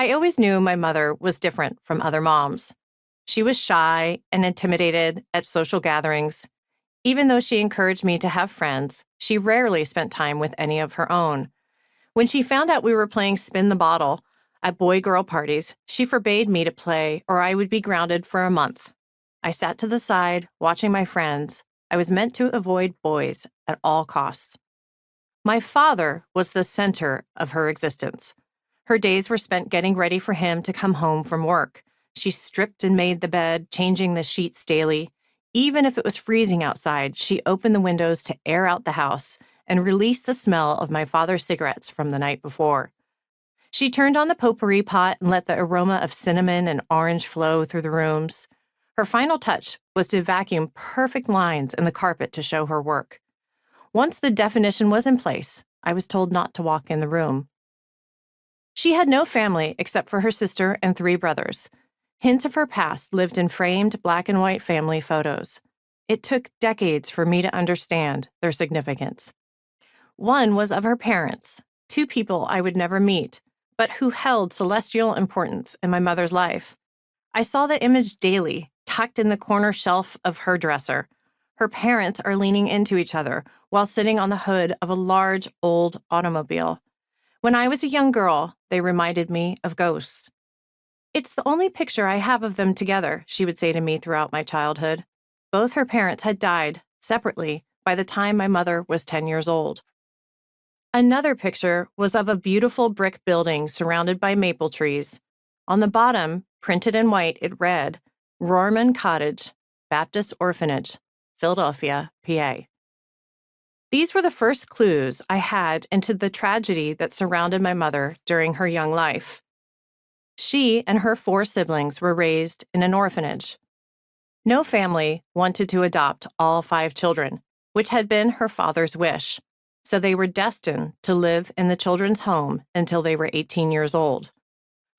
I always knew my mother was different from other moms. She was shy and intimidated at social gatherings. Even though she encouraged me to have friends, she rarely spent time with any of her own. When she found out we were playing spin the bottle at boy-girl parties, she forbade me to play or I would be grounded for a month. I sat to the side, watching my friends. I was meant to avoid boys at all costs. My father was the center of her existence. Her days were spent getting ready for him to come home from work. She stripped and made the bed, changing the sheets daily. Even if it was freezing outside, she opened the windows to air out the house and release the smell of my father's cigarettes from the night before. She turned on the potpourri pot and let the aroma of cinnamon and orange flow through the rooms. Her final touch was to vacuum perfect lines in the carpet to show her work. Once the definition was in place, I was told not to walk in the room. She had no family except for her sister and 3 brothers. Hints of her past lived in framed black and white family photos. It took decades for me to understand their significance. One was of her parents, 2 people I would never meet, but who held celestial importance in my mother's life. I saw the image daily, tucked in the corner shelf of her dresser. Her parents are leaning into each other while sitting on the hood of a large, old automobile. When I was a young girl, they reminded me of ghosts. "It's the only picture I have of them together," she would say to me throughout my childhood. Both her parents had died, separately, by the time my mother was 10 years old. Another picture was of a beautiful brick building surrounded by maple trees. On the bottom, printed in white, it read, Rorman Cottage, Baptist Orphanage, Philadelphia, PA. These were the first clues I had into the tragedy that surrounded my mother during her young life. She and her 4 siblings were raised in an orphanage. No family wanted to adopt all 5 children, which had been her father's wish, so they were destined to live in the children's home until they were 18 years old.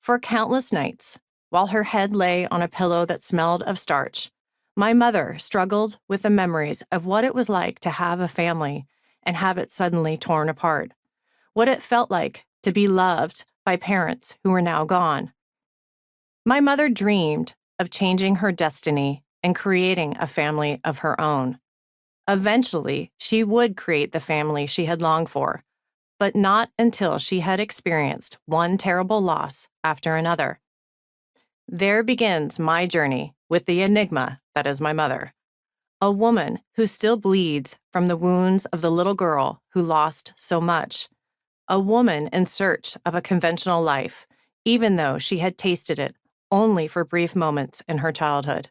For countless nights, while her head lay on a pillow that smelled of starch, my mother struggled with the memories of what it was like to have a family and have it suddenly torn apart, what it felt like to be loved by parents who were now gone. My mother dreamed of changing her destiny and creating a family of her own. Eventually, she would create the family she had longed for, but not until she had experienced one terrible loss after another. There begins my journey with the enigma that is my mother, a woman who still bleeds from the wounds of the little girl who lost so much, a woman in search of a conventional life, even though she had tasted it only for brief moments in her childhood.